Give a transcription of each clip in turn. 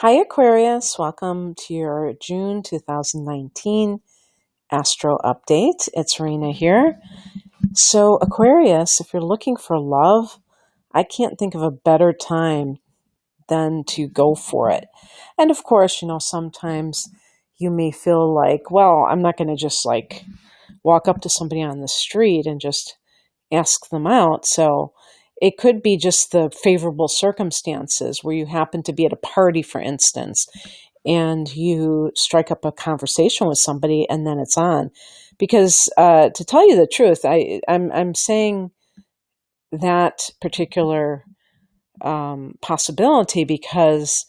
Hi Aquarius, welcome to your June 2019 Astro Update. It's Rena here. So Aquarius, if you're looking for love, I can't think of a better time than to go for it. And of course, sometimes you may feel like, well, I'm not going to just walk up to somebody on the street and just ask them out. So it could be just the favorable circumstances where you happen to be at a party, for instance, and you strike up a conversation with somebody and then it's on. Because to tell you the truth, I'm saying that particular possibility because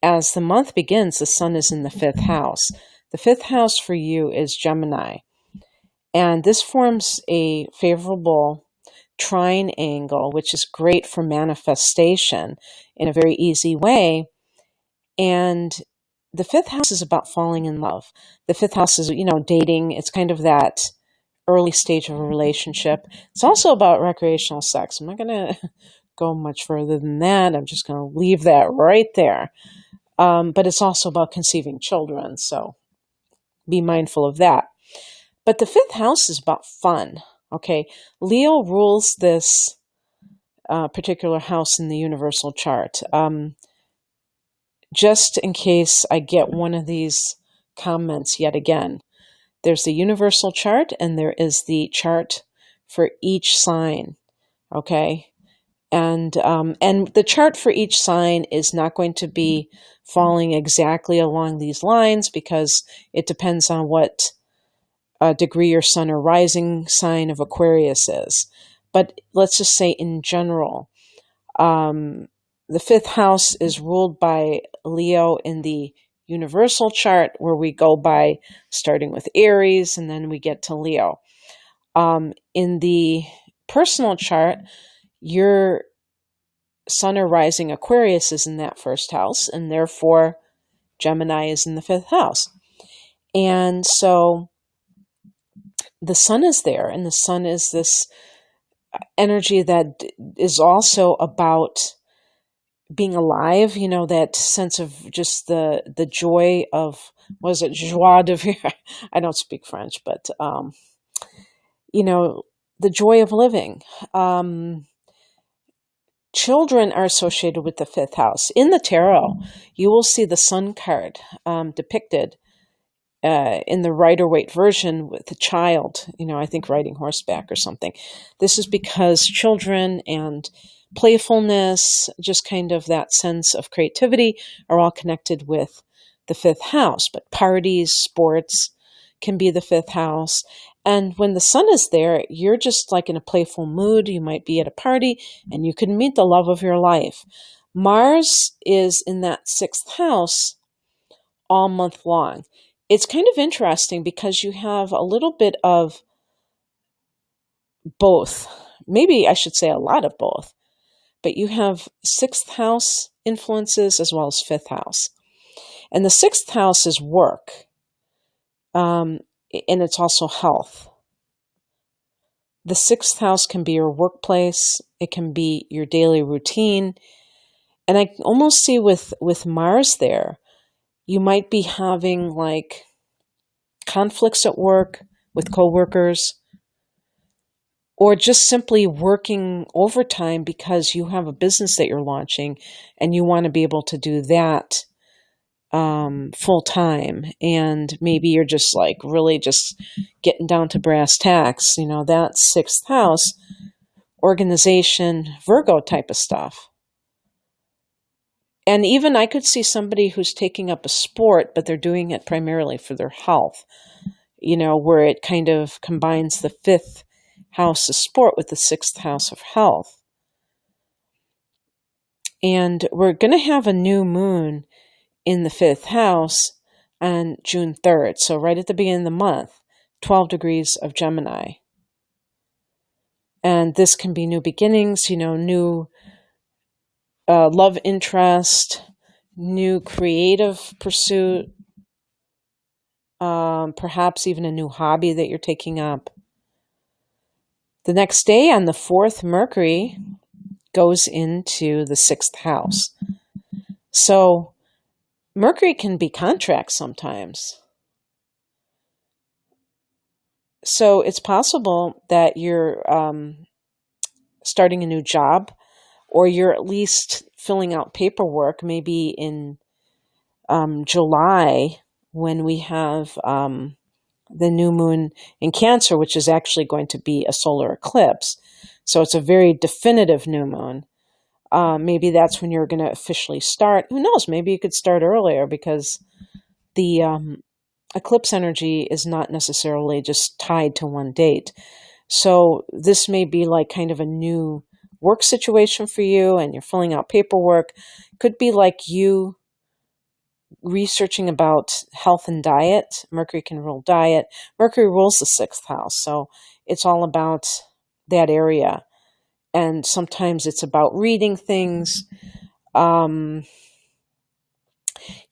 as the month begins, the sun is in the fifth house. The fifth house for you is Gemini. And this forms a favorable trine angle, which is great for manifestation in a very easy way. And the fifth house is about falling in love. The fifth house is, dating. It's kind of that early stage of a relationship. It's also about recreational sex. I'm not going to go much further than that. I'm just going to leave that right there. But it's also about conceiving children. So be mindful of that. But the fifth house is about fun. Okay, Leo rules this particular house in the universal chart. Just in case I get one of these comments yet again, there's the universal chart and there is the chart for each sign. Okay, and the chart for each sign is not going to be falling exactly along these lines because it depends on what degree or sun or rising sign of Aquarius is. But let's just say in general, the fifth house is ruled by Leo in the universal chart, where we go by starting with Aries and then we get to Leo. In the personal chart, your sun or rising Aquarius is in that first house, and therefore Gemini is in the fifth house. And so the sun is there, and the sun is this energy that is also about being alive, that sense of just the joy of, what is it, joie de vivre? I don't speak French, but, the joy of living. Children are associated with the fifth house. In the tarot, you will see the sun card depicted in the Rider-Waite version with a child, I think riding horseback or something. This is because children and playfulness, just kind of that sense of creativity, are all connected with the fifth house. But parties, sports can be the fifth house. And when the sun is there, you're just like in a playful mood. You might be at a party and you can meet the love of your life. Mars is in that sixth house all month long. It's kind of interesting because you have a little bit of both. Maybe I should say a lot of both. But you have sixth house influences as well as fifth house. And the sixth house is work. And it's also health. The sixth house can be your workplace. It can be your daily routine. And I almost see with Mars there, you might be having like conflicts at work with coworkers, or just simply working overtime because you have a business that you're launching and you want to be able to do that full time. And maybe you're just like really just getting down to brass tacks, that sixth house, organization, Virgo type of stuff. And even I could see somebody who's taking up a sport, but they're doing it primarily for their health, where it kind of combines the fifth house of sport with the sixth house of health. And we're going to have a new moon in the fifth house on June 3rd. So right at the beginning of the month, 12 degrees of Gemini. And this can be new beginnings, new love interest, new creative pursuit, perhaps even a new hobby that you're taking up. The next day on the 4th, Mercury goes into the 6th house. So Mercury can be contract sometimes. So it's possible that you're starting a new job, or you're at least filling out paperwork, maybe in July, when we have the new moon in Cancer, which is actually going to be a solar eclipse. So it's a very definitive new moon. Maybe that's when you're going to officially start. Who knows? Maybe you could start earlier, because the eclipse energy is not necessarily just tied to one date. So this may be like kind of a new work situation for you, and you're filling out paperwork. Could be like you researching about health and diet. Mercury can rule diet. Mercury rules the 6th house, so it's all about that area. And sometimes it's about reading things.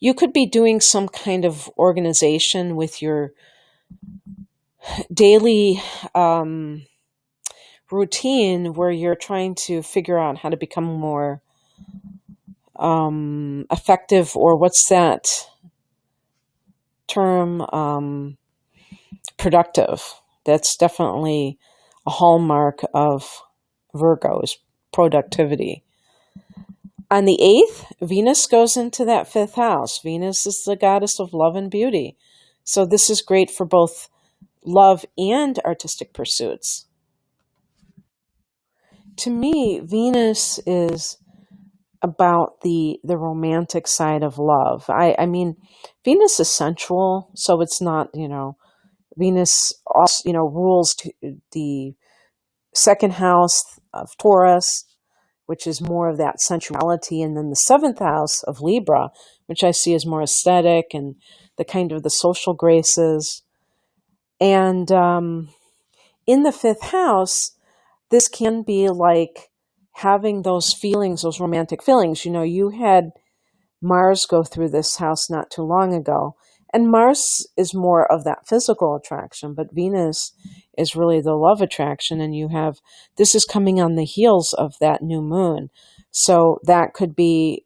You could be doing some kind of organization with your daily routine, where you're trying to figure out how to become more effective, or what's that term? Productive. That's definitely a hallmark of Virgo's productivity. On the 8th, Venus goes into that 5th house. Venus is the goddess of love and beauty. So this is great for both love and artistic pursuits. To me, Venus is about the romantic side of love. I mean, Venus is sensual, so it's not, Venus also, rules the 2nd house of Taurus, which is more of that sensuality, and then the 7th house of Libra, which I see as more aesthetic and the kind of the social graces. And in the 5th house, this can be like having those feelings, those romantic feelings. You had Mars go through this house not too long ago, and Mars is more of that physical attraction, but Venus is really the love attraction, and this is coming on the heels of that new moon. So that could be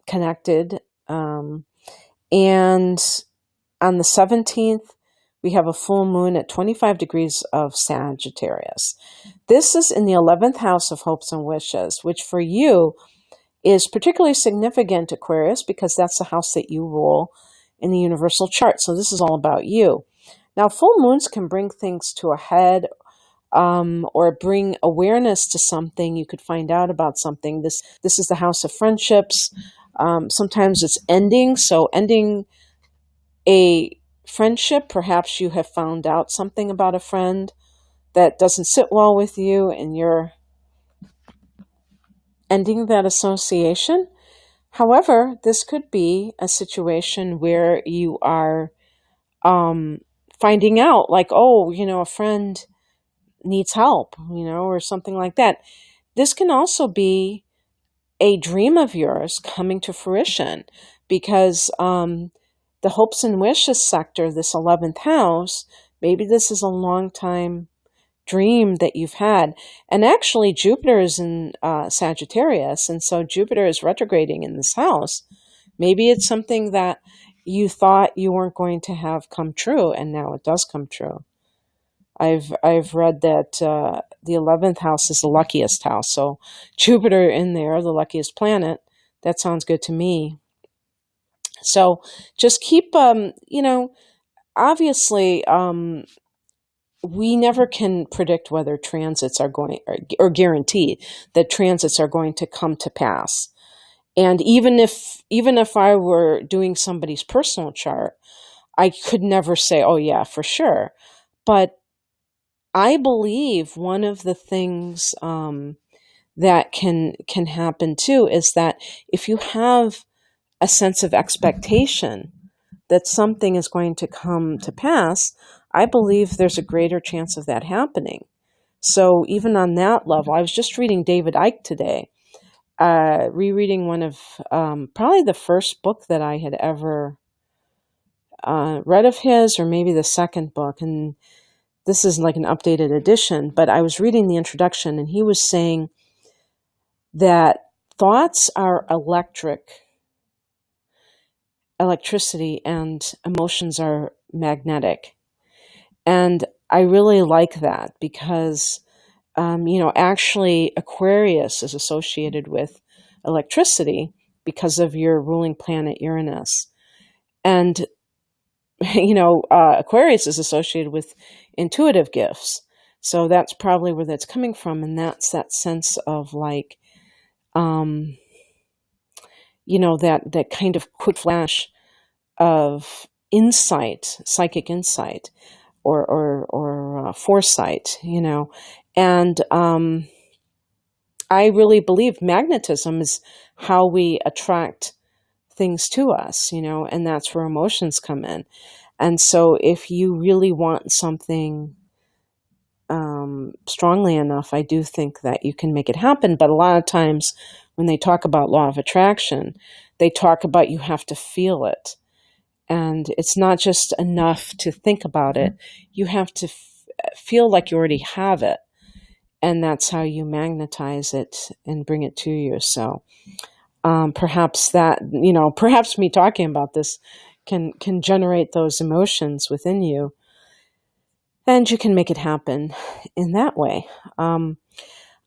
connected. And on the 17th, we have a full moon at 25 degrees of Sagittarius. This is in the 11th house of hopes and wishes, which for you is particularly significant, Aquarius, because that's the house that you rule in the universal chart. So this is all about you. Now, full moons can bring things to a head, or bring awareness to something. You could find out about something. This is the house of friendships. Sometimes it's ending. So ending a friendship, perhaps you have found out something about a friend that doesn't sit well with you, and you're ending that association. However, this could be a situation where you are finding out, like, a friend needs help, or something like that. This can also be a dream of yours coming to fruition, because the hopes and wishes sector, this 11th house, maybe this is a long time dream that you've had. And actually, Jupiter is in Sagittarius, and so Jupiter is retrograding in this house. Maybe it's something that you thought you weren't going to have come true, and now it does come true. I've read that the 11th house is the luckiest house, so Jupiter in there, the luckiest planet, that sounds good to me. So just keep, obviously, we never can predict whether transits are going, or guarantee that transits are going to come to pass. And even if I were doing somebody's personal chart, I could never say, oh yeah, for sure. But I believe one of the things that can happen too is that if you have a sense of expectation that something is going to come to pass, I believe there's a greater chance of that happening. So even on that level, I was just reading David Icke today, rereading one of probably the first book that I had ever read of his, or maybe the second book. And this is like an updated edition, but I was reading the introduction, and he was saying that thoughts are electric electricity and emotions are magnetic. And I really like that because, actually Aquarius is associated with electricity because of your ruling planet Uranus. And, Aquarius is associated with intuitive gifts. So that's probably where that's coming from. And that's that sense of like, um, that kind of quick flash of insight, psychic insight, or foresight, and I really believe magnetism is how we attract things to us, and that's where emotions come in. And so, if you really want something strongly enough, I do think that you can make it happen. But a lot of times, when they talk about law of attraction, they talk about you have to feel it. And it's not just enough to think about it. You have to feel like you already have it. And that's how you magnetize it and bring it to you. So perhaps perhaps me talking about this can generate those emotions within you. And you can make it happen in that way. On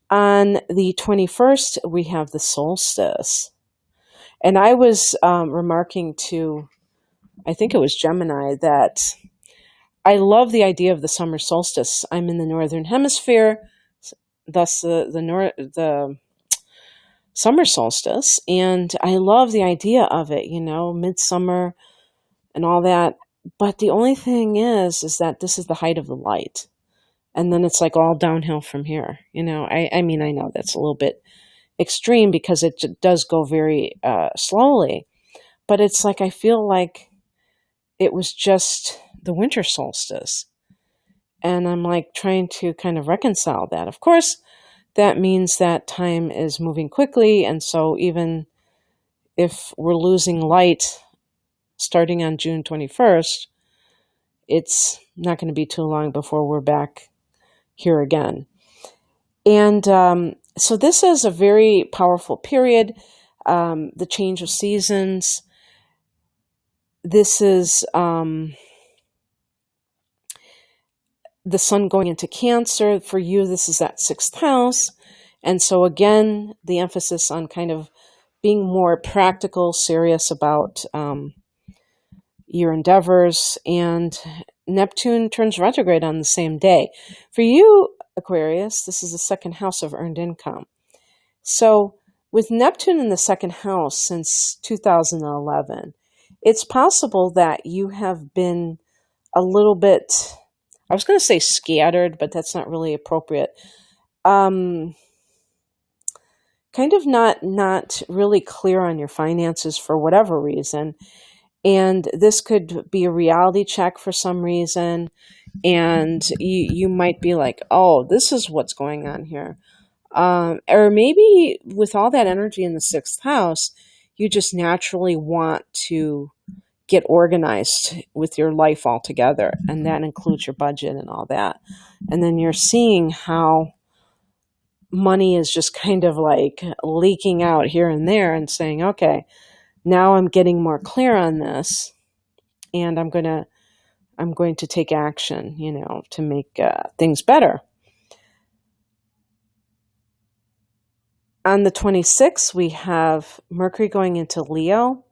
the 21st, we have the solstice. And I was remarking to, I think it was Gemini, that I love the idea of the summer solstice. I'm in the northern hemisphere, thus the summer solstice, and I love the idea of it, midsummer and all that. But the only thing is that this is the height of the light, and then it's like all downhill from here. I mean, I know that's a little bit extreme because it does go very slowly, but it's like I feel like it was just the winter solstice. And I'm like trying to kind of reconcile that. Of course, that means that time is moving quickly. And so even if we're losing light starting on June 21st, it's not going to be too long before we're back here again. And so this is a very powerful period, the change of seasons. This is the sun going into Cancer. For you, this is that 6th house. And so again, the emphasis on kind of being more practical, serious about your endeavors. And Neptune turns retrograde on the same day. For you, Aquarius, this is the 2nd house of earned income. So with Neptune in the 2nd house since 2011, it's possible that you have been a little bit, I was going to say scattered, but that's not really appropriate. Kind of not really clear on your finances for whatever reason. And this could be a reality check for some reason. And you might be like, oh, this is what's going on here. Or maybe with all that energy in the 6th house, you just naturally want to get organized with your life altogether. And that includes your budget and all that. And then you're seeing how money is just kind of like leaking out here and there and saying, okay, now I'm getting more clear on this and I'm going to take action, to make things better. On the 26th, we have Mercury going into Leo.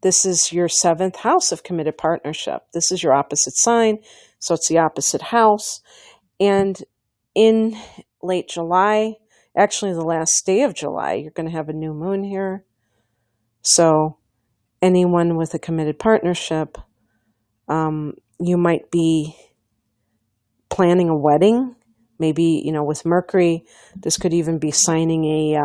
This is your 7th house of committed partnership. This is your opposite sign, so it's the opposite house. And in late July, actually the last day of July, you're going to have a new moon here. So anyone with a committed partnership, you might be planning a wedding. Maybe, with Mercury, this could even be signing a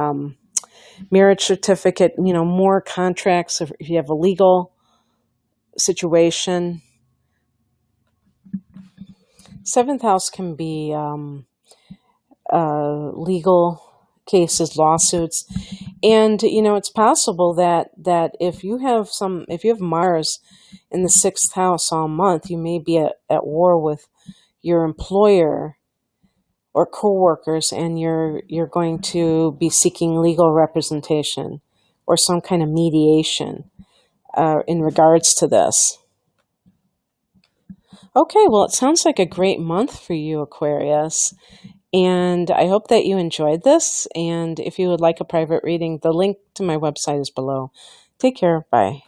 marriage certificate, more contracts if you have a legal situation. 7th house can be legal cases, lawsuits. And, it's possible that if you have Mars in the 6th house all month, you may be at war with your employer or coworkers, and you're going to be seeking legal representation or some kind of mediation. in regards to this. Okay, well, it sounds like a great month for you, Aquarius. And I hope that you enjoyed this. And if you would like a private reading, the link to my website is below. Take care. Bye.